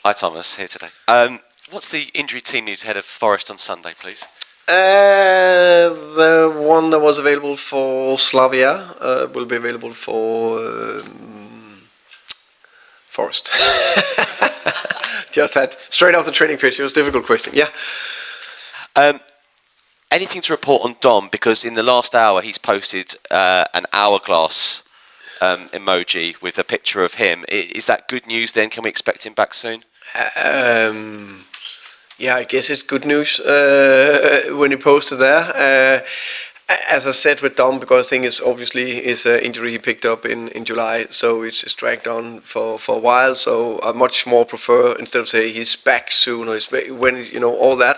Hi, Thomas, here today. What's the injury team news ahead of Forest on Sunday, please? The one that was available for Slavia will be available for Forest. Just had straight off the training pitch. It was a difficult question. Yeah. Anything to report on Dom? Because in the last hour he's posted an hourglass emoji with a picture of him. Is that good news then? Can we expect him back soon? Yeah, I guess it's good news when he posted there. As I said with Dom, because I think it's obviously his injury he picked up in July, so it's dragged on for a while. So I much more prefer, instead of saying he's back soon or when all that,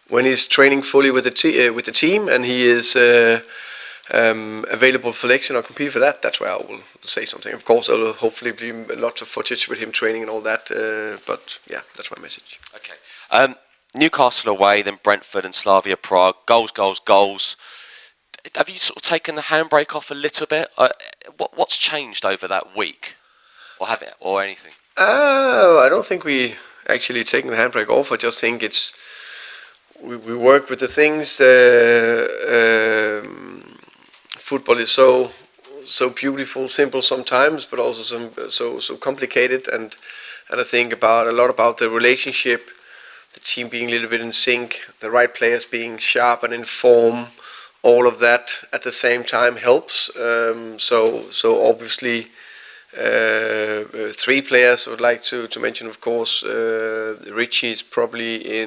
when he's training fully with the team and he is available for selection or compete for that, that's where I will say something. Of course, there will hopefully be lots of footage with him training and all that. But yeah, that's my message. Okay. Newcastle away, then Brentford and Slavia Prague. Goals. Have you sort of taken the handbrake off a little bit? What's changed over that week, or anything? I don't think we actually taken the handbrake off. I just think we work with the things. Football is so beautiful, simple sometimes, but also so complicated. And I think a lot about the relationship, the team being a little bit in sync, the right players being sharp and in form. All of that at the same time helps. So obviously, 3 players I would like to mention. Of course, Richie is probably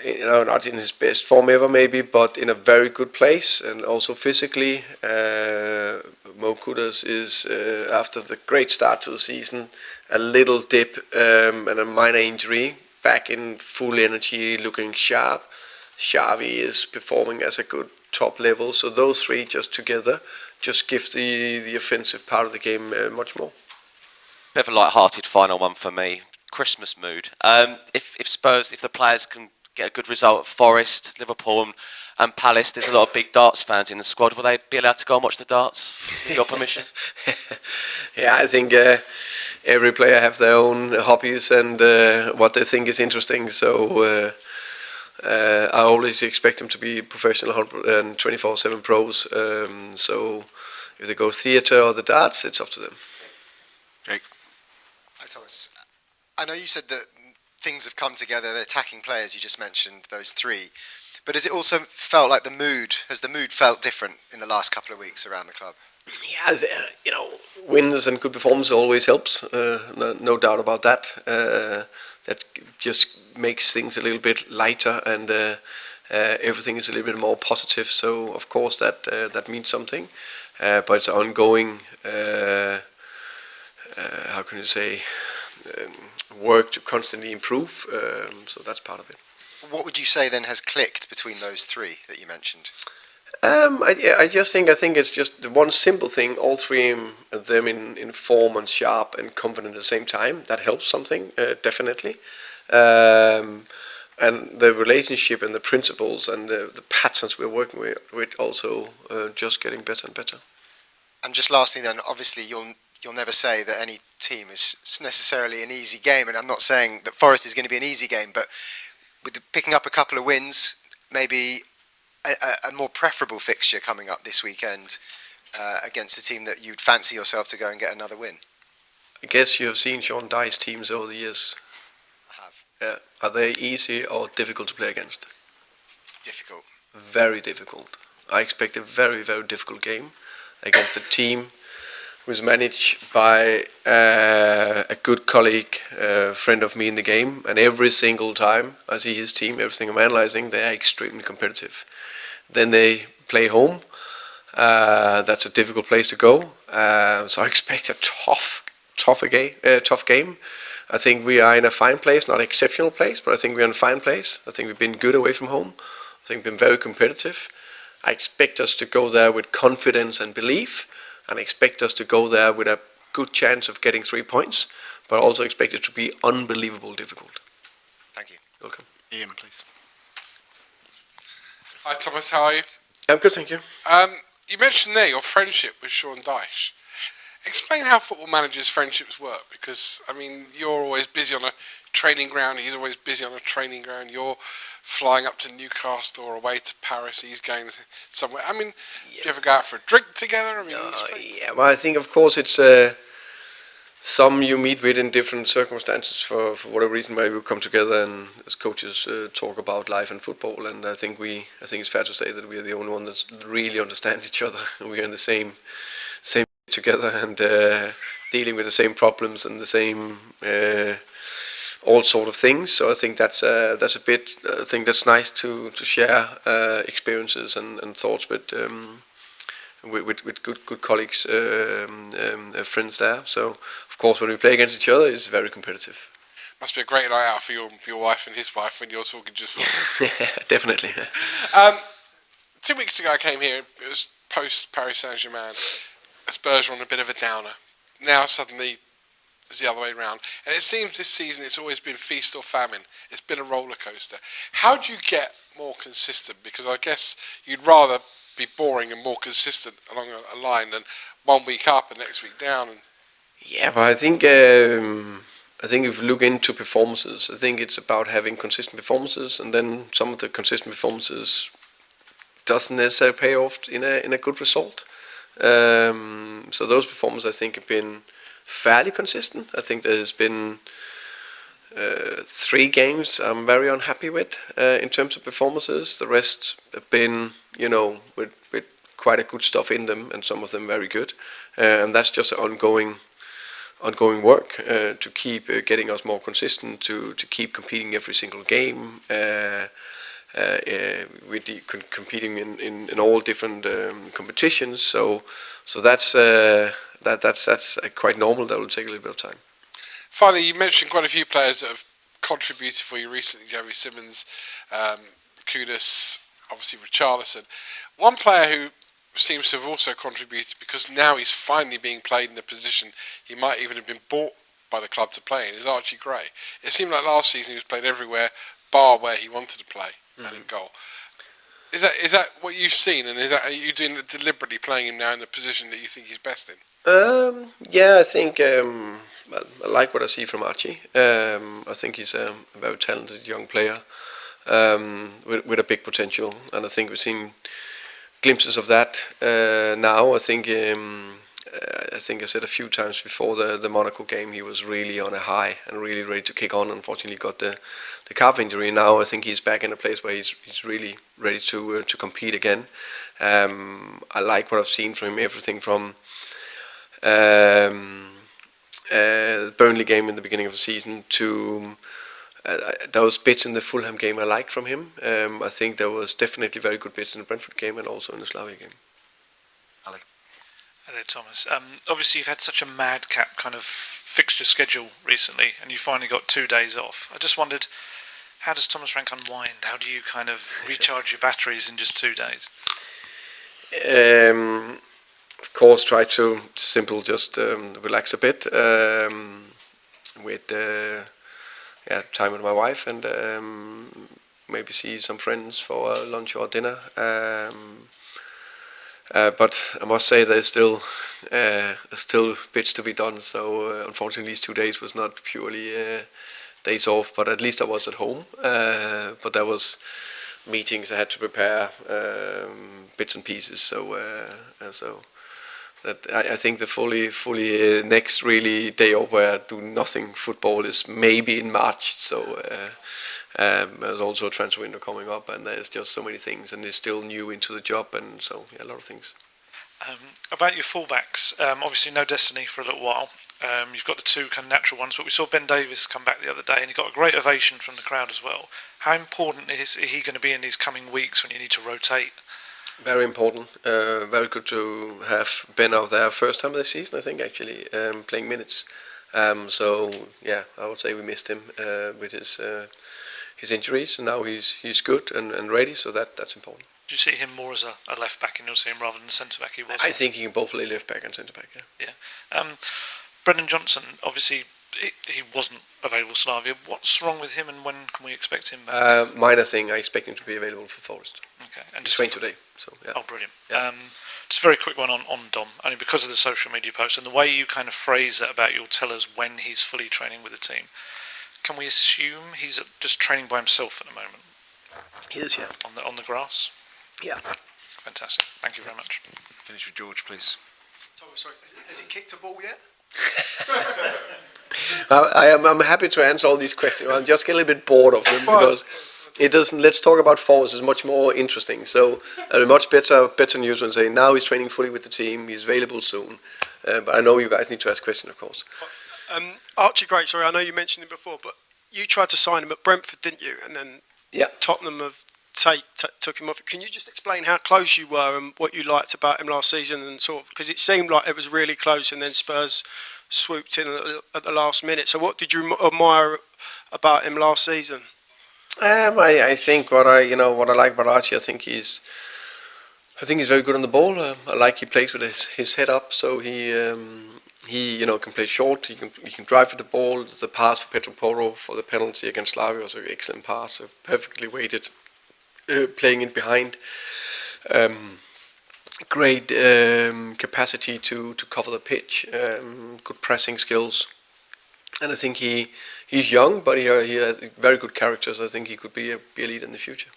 not in his best form ever, maybe, but in a very good place, and also physically. Mo Kudus is after the great start to the season, a little dip and a minor injury, back in full energy, looking sharp. Xavi is performing as a good top level, so those 3 just together just give the offensive part of the game much more. Bit of a light-hearted final one for me. Christmas mood. If Spurs, if the players can get a good result at Forest, Liverpool and Palace, there's a lot of big darts fans in the squad. Will they be allowed to go and watch the darts with your permission? Yeah, I think every player have their own hobbies and what they think is interesting, so I always expect them to be professional and 24/7 pros. So if they go theatre or the darts, it's up to them. Jake. Hi, Thomas. I know you said that things have come together, the attacking players you just mentioned, those 3. But has it also felt like has the mood felt different in the last couple of weeks around the club? Yeah, wins and good performance always helps. No doubt about that. That just makes things a little bit lighter and everything is a little bit more positive. So of course that means something, but it's ongoing. How can you say? Work to constantly improve. So that's part of it. What would you say then has clicked between those 3 that you mentioned? I think it's just the one simple thing. All 3 of them in form and sharp and confident at the same time. That helps something definitely. And the relationship and the principles and the patterns we're working with also just getting better and better. And just lastly then, obviously you'll never say that any team is necessarily an easy game, and I'm not saying that Forest is going to be an easy game, but with picking up a couple of wins, maybe a more preferable fixture coming up this weekend against a team that you'd fancy yourself to go and get another win. I guess you have seen Sean Dyche's teams over the years. I have. Yeah. Are they easy or difficult to play against? Difficult. Very difficult. I expect a very, very difficult game against a team who is managed by a good colleague, friend of me in the game, and every single time I see his team, everything I'm analyzing, they are extremely competitive. Then they play home. That's a difficult place to go. So I expect a tough game. I think we are in a fine place, not exceptional place, but I think we're in a fine place. I think we've been good away from home. I think we've been very competitive. I expect us to go there with confidence and belief, and I expect us to go there with a good chance of getting 3 points, but I also expect it to be unbelievably difficult. Thank you. Welcome. Ian, please. Hi Thomas, how are you? I'm good, thank you. You mentioned there your friendship with Sean Dyche. Explain how football managers' friendships work, because I mean, you're always busy on a training ground. He's always busy on a training ground. You're flying up to Newcastle or away to Paris. He's going somewhere. I mean, do you ever go out for a drink together? I mean, yeah. Well, I think of course it's some you meet with in different circumstances for whatever reason. Maybe we come together and as coaches talk about life and football. And I think it's fair to say that we are the only one that really understand each other. We are in the same together and dealing with the same problems and the same all sort of things. So I think that's a bit. I think that's nice to share experiences and thoughts with good colleagues, friends there. So of course when we play against each other, it's very competitive. Must be a great night out for your wife and his wife when you're talking just football. Yeah, definitely. 2 weeks ago I came here. It was post Paris Saint-Germain. Spurs were on a bit of a downer. Now suddenly it's the other way around. And it seems this season it's always been feast or famine. It's been a roller coaster. How do you get more consistent? Because I guess you'd rather be boring and more consistent along a line than 1 week up and next week down. Yeah, but I think if you look into performances, I think it's about having consistent performances, and then some of the consistent performances doesn't necessarily pay off in a good result. So those performances I think have been fairly consistent. I think there's been 3 games I'm very unhappy with in terms of performances. The rest have been, with quite a good stuff in them, and some of them very good. And that's just ongoing work to keep getting us more consistent, to keep competing every single game. With competing in all different competitions, so that's quite normal. That will take a little bit of time. Finally, you mentioned quite a few players that have contributed for you recently: Jerry Simmons, Kudus, obviously Richarlison. One player who seems to have also contributed, because now he's finally being played in a position he might even have been bought by the club to play in, is Archie Gray. It seemed like last season he was played everywhere bar where he wanted to play. And in goal. Is that what you've seen, and are you doing it deliberately, playing him now in the position that you think he's best in? Yeah, I think I like what I see from Archie. I think he's a very talented young player with a big potential, and I think we've seen glimpses of that now. I think I said a few times before the Monaco game, he was really on a high and really ready to kick on. Unfortunately, got the calf injury. Now I think he's back in a place where he's really ready to compete again. I like what I've seen from him. Everything from the Burnley game in the beginning of the season to those bits in the Fulham game I liked from him. I think there was definitely very good bits in the Brentford game and also in the Slavia game. Ali. Hello, Thomas. Obviously, you've had such a madcap kind of fixture schedule recently, and you finally got 2 days off. I just wondered, how does Thomas Frank unwind? How do you kind of recharge your batteries in just 2 days? Of course, try to just relax a bit with time with my wife, and maybe see some friends for lunch or dinner. But I must say there's still bits to be done. So unfortunately, these 2 days was not purely days off, but at least I was at home. But there was meetings I had to prepare, bits and pieces. So that I think the fully next really day off where I do nothing football is maybe in March. So there's also a transfer window coming up, and there's just so many things, and it's still new into the job, and so a lot of things. About your fullbacks, obviously no Destiny for a little while. You've got the 2 kind of natural ones, but we saw Ben Davies come back the other day, and he got a great ovation from the crowd as well. How important is he going to be in these coming weeks when you need to rotate? Very important. Very good to have Ben out there first time of the season, I think, actually, playing minutes. So yeah, I would say we missed him with his injuries, and now he's good and ready, so that's important. Do you see him more as a left back in your team rather than centre back he was? I think he can both play left back and centre back. Yeah. Brendan Johnson, obviously he wasn't available for Slavia. What's wrong with him, and when can we expect him back? Minor thing. I expect him to be available for Forest. Okay. Okay. And He's trained today. So yeah. Oh, brilliant. Yeah. Just a very quick one on Dom, only because of the social media posts and the way you kind of phrase that about you'll tell us when he's fully training with the team. Can we assume he's just training by himself at the moment? He is, yeah. On the grass? Yeah. Fantastic. Thank you very much. Finish with George, please. Sorry, has he kicked a ball yet? I'm happy to answer all these questions. I'm just getting a little bit bored of them because it doesn't. Let's talk about forwards. It's much more interesting. So much better news when saying now he's training fully with the team. He's available soon. But I know you guys need to ask questions, of course. Archie Gray, sorry, I know you mentioned him before, but you tried to sign him at Brentford, didn't you? And then Tottenham have took him off. Can you just explain how close you were and what you liked about him last season, and sort of, because it seemed like it was really close, and then Spurs swooped in at the last minute. So what did you admire about him last season? I think what I like about Archie, I think he's very good on the ball. I like he plays with his head up, so he can play short. He can drive with the ball. The pass for Pedro Porro for the penalty against Slavia was an excellent pass, perfectly weighted, playing in behind. Great capacity to cover the pitch. Good pressing skills, and I think he's young, but he has very good character. So I think he could be a leader in the future.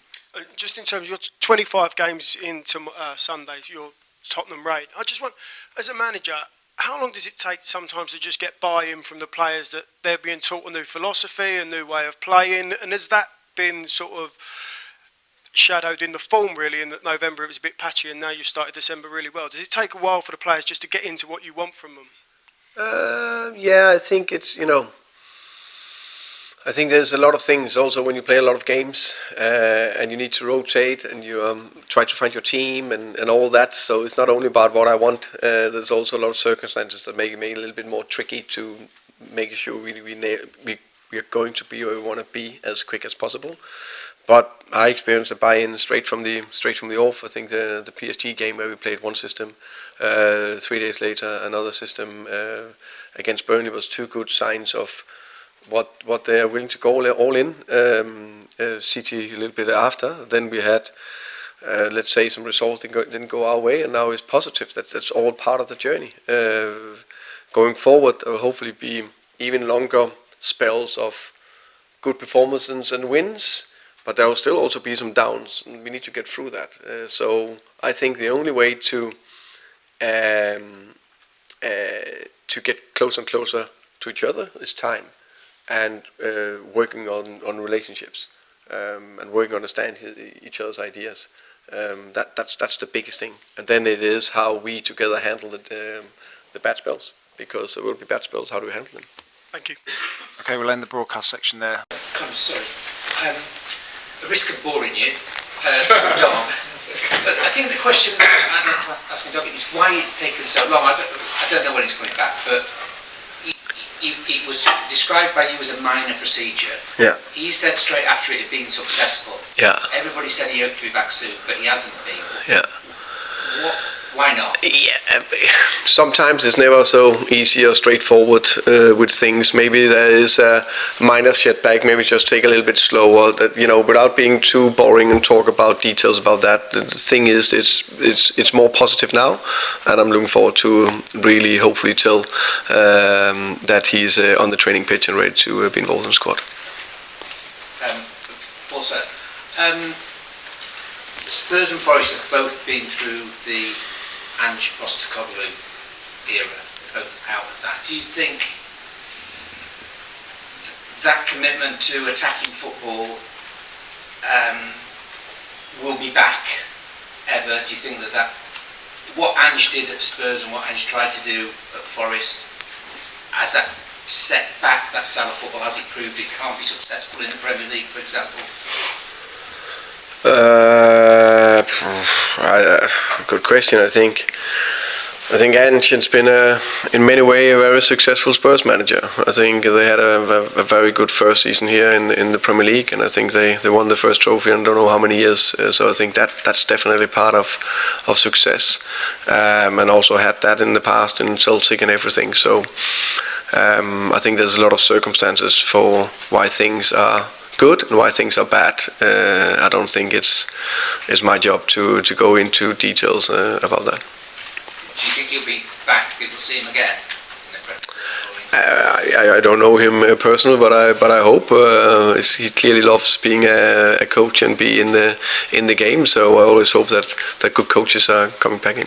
Just in terms of your 25 games into Sundays, your Tottenham raid, I just want, as a manager, how long does it take sometimes to just get buy-in from the players that they're being taught a new philosophy, a new way of playing, and has that been sort of shadowed in the form really, in that November it was a bit patchy and now you've started December really well? Does it take a while for the players just to get into what you want from them? Yeah, I think it's, I think there's a lot of things also when you play a lot of games and you need to rotate and you try to find your team and all that. So it's not only about what I want. There's also a lot of circumstances that make it a little bit more tricky to make sure we are going to be where we want to be as quick as possible. But I experienced a buy-in straight from the off. I think the PSG game where we played one system, 3 days later another system against Burnley was two good signs of what they are willing to go all in. City a little bit after. Then we had let's say some results didn't go our way, and now it's positive. That's all part of the journey. Going forward, there will hopefully be even longer spells of good performances and wins. But there will still also be some downs, and we need to get through that. So I think the only way to get closer and closer to each other is time, and working on relationships, and working to understand each other's ideas. That's the biggest thing. And then it is how we together handle the bad spells, because there will be bad spells. How do we handle them? Thank you. Okay, we'll end the broadcast section there. I'm sorry. The risk of boring you, Dom. But I think the question I'd like to ask Dom is why it's taken so long. I don't know when it's coming back, but it was described by you as a minor procedure. Yeah. He said straight after it had been successful. Yeah. Everybody said he hoped to be back soon, but he hasn't been. Yeah. Why not? Yeah, sometimes it's never so easy or straightforward with things. Maybe there is a minor setback. Maybe just take a little bit slower. That, without being too boring and talk about details about that. The thing is, it's more positive now, and I'm looking forward to really, hopefully, tell that he's on the training pitch and ready to be involved in the squad. Also, Spurs and Forest have both been through the Ange Postecoglou era, both out of that. Do you think that commitment to attacking football will be back ever? Do you think that what Ange did at Spurs and what Ange tried to do at Forest, has that set back that style of football? Has it proved it can't be successful in the Premier League, for example? Good question. I think Ange has been in many ways a very successful Spurs manager. I think they had a very good first season here in the Premier League, and I think they won the first trophy in I don't know how many years. So I think that's definitely part of success, and also had that in the past in Celtic and everything. So I think there's a lot of circumstances for why things are good and why things are bad. I don't think it's my job to go into details about that. Do you think he'll be back? People see him again? I don't know him personally, but I hope he clearly loves being a coach and be in the game. So I always hope that good coaches are coming back in.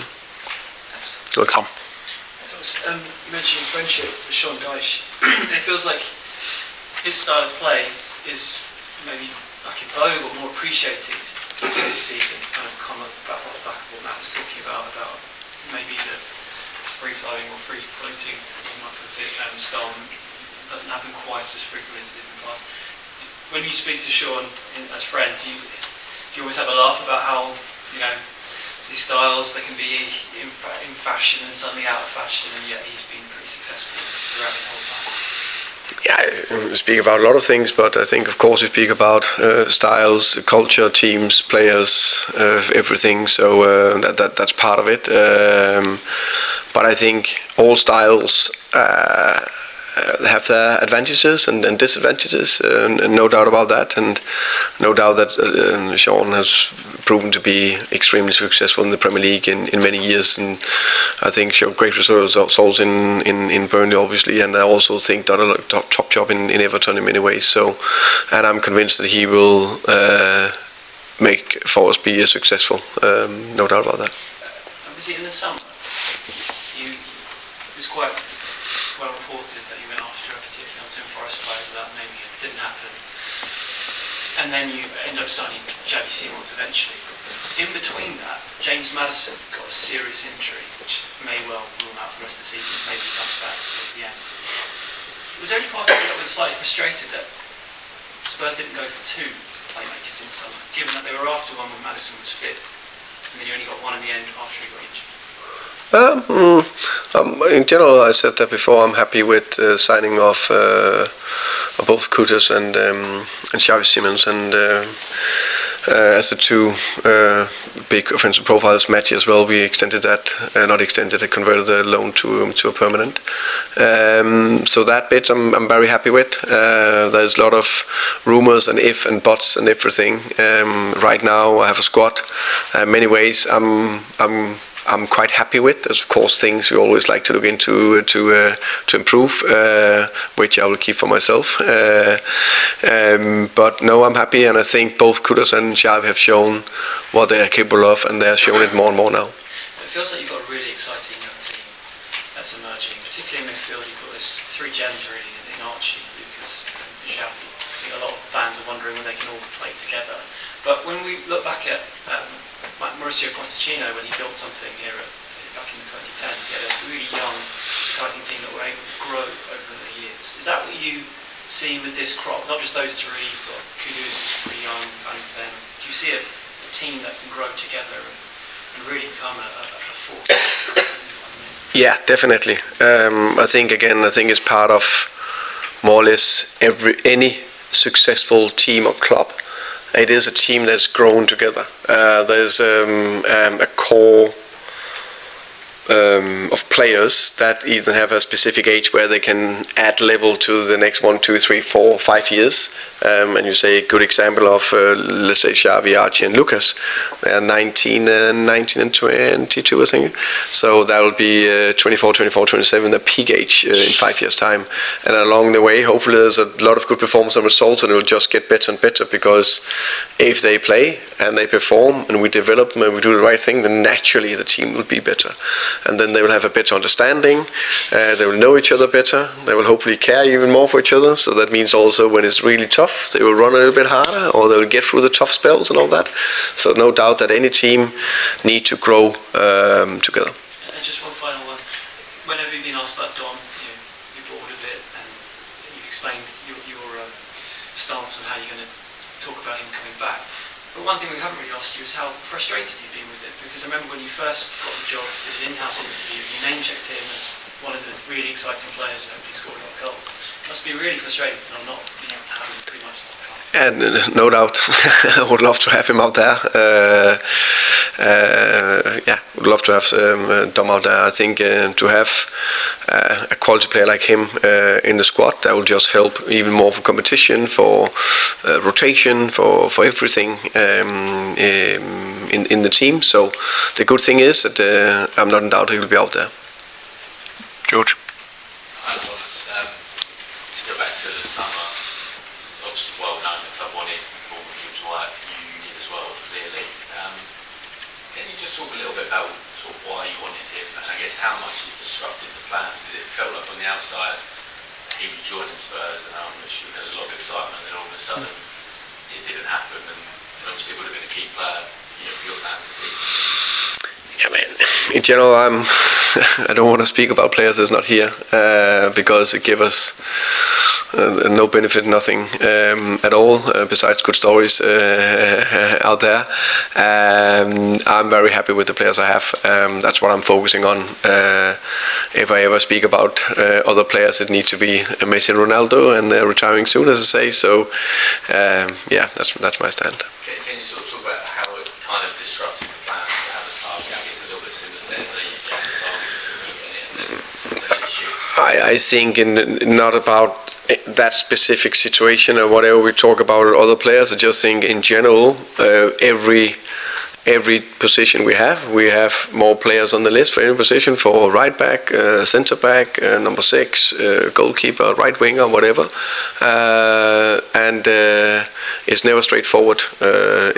Tom. You mentioned friendship with Sean Dyche. It feels like his style of play is maybe like in vogue or more appreciated this season. Kind of come back off the back of what Matt was talking about maybe the free-flowing or free-floating, as you might put it, style doesn't happen quite as frequently as it did in the past. When you speak to Sean as friends, do you always have a laugh about how, these styles, they can be in fashion and suddenly out of fashion, and yet he's been pretty successful throughout his whole time? Yeah, I speak about a lot of things, but I think, of course, we speak about styles, culture, teams, players, everything. So that's part of it. But I think all styles have their advantages and disadvantages, and no doubt about that. And no doubt that Sean has proven to be extremely successful in the Premier League in many years, and I think showed great results in Burnley, obviously, and I also think done a top job in Everton in many ways. So, and I'm convinced that he will make Forest be successful. No doubt about that. Was it in the summer? It was quite well reported that you went after a particular Nottingham Forest player that maybe it didn't happen. And then you end up signing Xavi Simons eventually. In between that, James Maddison got a serious injury, which may well rule out for the rest of the season. Maybe he comes back towards the end. Was there any part of you that was slightly frustrated that Spurs didn't go for two playmakers in summer, given that they were after one when Maddison was fit, and then you only got one in the end after he got injured? In general, I said that before. I'm happy with signing off both Kudus and Xavi Simons, and as the two big offensive profiles match as well, we extended that, converted the loan to a permanent. So that bit I'm very happy with. There's a lot of rumours and if and buts and everything. Right now I have a squad. In many ways I'm quite happy with. There's of course things we always like to look into to improve, which I will keep for myself. But no, I'm happy, and I think both Kudus and Xavi have shown what they are capable of, and they're showing it more and more now. It feels like you've got a really exciting young team that's emerging, particularly in midfield. You've got those three gems really in Archie, Lucas, and Xavi. I think a lot of fans are wondering when they can all play together. But when we look back at Mauricio Pochettino, when he built something here back in the 2010s, he had a really young, exciting team that were able to grow over the years. Is that what you see with this crop? Not just those three, but Kudus is pretty young, and then do you see a team that can grow together and really become a force? Yeah, definitely. I think it's part of more or less any successful team or club. It is a team that's grown together. There's a core of players that even have a specific age where they can add level to the next 1, 2, 3, 4, 5 years. And you say a good example of, let's say, Xavi, Archie and Lucas. They are 19 and 22, I think. So that will be 24, 27, the peak age in 5 years' time. And along the way, hopefully there's a lot of good performance and results, and it will just get better and better, because if they play and they perform and we develop them and we do the right thing, then naturally the team will be better. And then they will have a better understanding, they will know each other better, they will hopefully care even more for each other. So that means also when it's really tough, they will run a little bit harder, or they will get through the tough spells and all that. So no doubt that any team need to grow together. And just one final one. Whenever you've been asked about Dom, you're bored of it, and you've explained your stance on how you're going to talk about him coming back. But one thing we haven't really asked you is how frustrated you've been with it, because I remember when you first got the job, did an in-house interview, you name-checked him as one of the really exciting players who scored a lot of goals. It must be really frustrating to not being able to have him pretty much the time. And no doubt, I would love to have him out there. would love to have Dom out there. I think to have a quality player like him in the squad, that will just help even more for competition, for rotation, for everything in the team. So the good thing is that I'm not in doubt he will be out there. George? Hi, Thomas. To go back to the summer, obviously well known the club wanted more Gibbs White, you did as well, clearly. Can you just talk a little bit about sort of why you wanted him, and I guess how much it disrupted the plans? Because it felt like on the outside he was joining Spurs, and I'm sure there was a lot of excitement, and all of a sudden it didn't happen, and obviously it would have been a key player for your plans this season. Yeah, man. In general, I don't want to speak about players that's not here because it gives us no benefit, nothing at all besides good stories out there. I'm very happy with the players I have. That's what I'm focusing on. If I ever speak about other players, it needs to be Messi and Ronaldo, and they're retiring soon, as I say. So, that's my stand. Can you sort of talk about how it kind of disrupted the plans to have a target? I guess a little bit similar to I think not about that specific situation or whatever we talk about other players. I just think in general, every position we have more players on the list for every position, for right back, centre back, number 6, goalkeeper, right winger, whatever. And it's never straightforward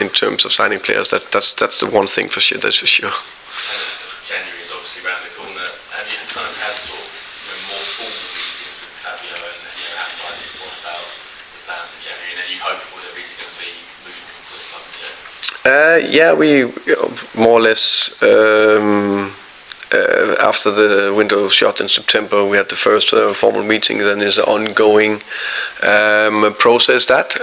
in terms of signing players. That's the one thing for sure. That's for sure. January is obviously around the corner. Have you kind of had sort of more formal meetings with Fabio and outside this point about the plans for January? And are you hopeful there is going to be movement for the club in January? Yeah, we more or less after the window shut in September, we had the first formal meeting. Then there's an ongoing process that,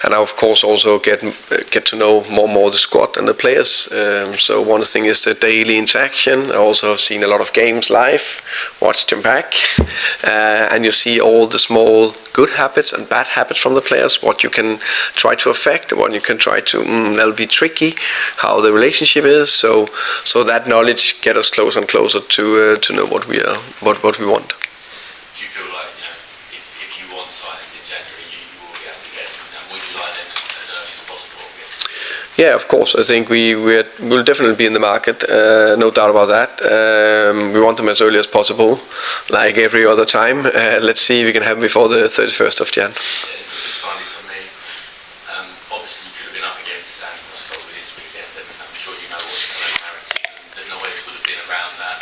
and I of course also get to know more the squad and the players. So one thing is the daily interaction. I also have seen a lot of games live, watched them back, and you see all the small good habits and bad habits from the players. What you can try to affect, what you can try to that'll be tricky. How the relationship is. So that knowledge get us closer and closer to know what we want. Do you feel like if you want signings in January, you will be able to get them? And would you like them as early as possible? Yeah, of course. I think we'll definitely be in the market. No doubt about that. We want them as early as possible, like every other time. Let's see if we can have them before the 31st of Jan. Just finally from me, obviously you could have been up against San Francisco this weekend, and I'm sure you know what the narrative and the noise would have been around that.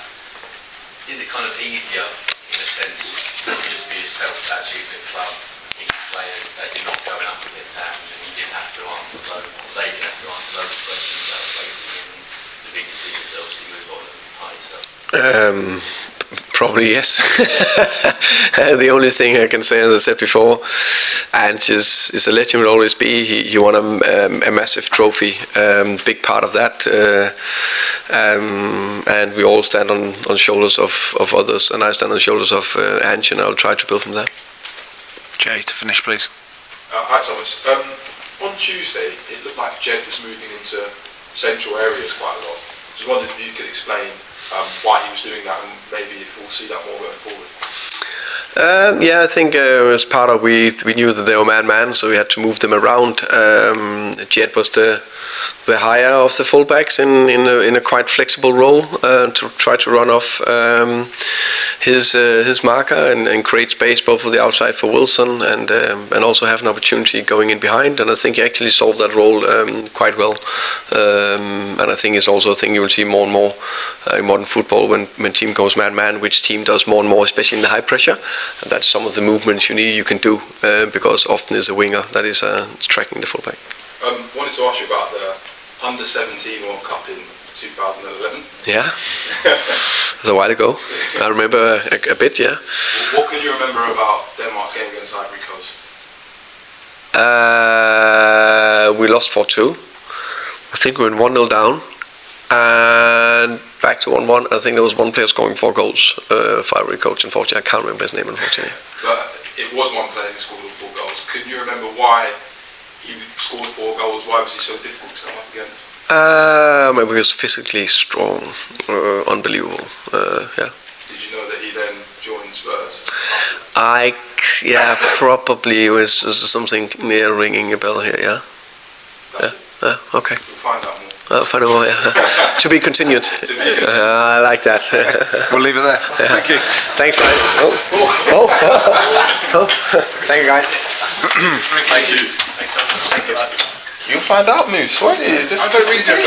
Is it kind of easier, in a sense, not just for yourself, to actually the club, thinking players that you're not going up against Sam, and you didn't have to answer those, or they didn't have to answer those questions that were basically in the big decisions, obviously, with what Probably yes. The only thing I can say, as I said before, and is a legend will always be. He won a massive trophy, big part of that, and we all stand on shoulders of others, and I stand on the shoulders of Ange, and I'll try to build from there. Jay, to finish, please. Hi, Thomas. On Tuesday, it looked like Jed was moving into central areas quite a lot. I just wondered if you could explain why he was doing that, and maybe if we'll see that more going forward. I think as part of we knew that they were man, so we had to move them around. Jed was the higher of the fullbacks in a quite flexible role to try to run off his marker and create space both for the outside for Wilson and also have an opportunity going in behind. And I think he actually solved that role quite well. And I think it's also a thing you will see more and more in modern football when team goes man, which team does more and more, especially in the high pressure. And that's some of the movements you can do because often it's a winger that is tracking the fullback. Wanted to ask you about the Under-17 World Cup in 2011. Yeah, it was a while ago. I remember a bit, yeah. What can you remember about Denmark's game against Ivory Coast? We lost 4-2. I think we went 1-0 down. And back to 1-1. I think there was one player scoring 4 goals for Ivory Coast, unfortunately. I can't remember his name, unfortunately. But it was one player who scored all 4 goals. Could you remember why he scored 4 goals. Why was he so difficult to come up against? Maybe he was physically strong, unbelievable. Yeah. Did you know that he then joined Spurs? Probably it was something near ringing a bell here. Yeah. That's it. Okay. We'll find out more. I'll find out more. Yeah. To be continued. I like that. We'll leave it there. Thank you. Thanks, guys. Thank you, guys. Thank you. Thanks, Thomas. Thanks a lot. You'll find out, Moose. Why do you just? I don't read your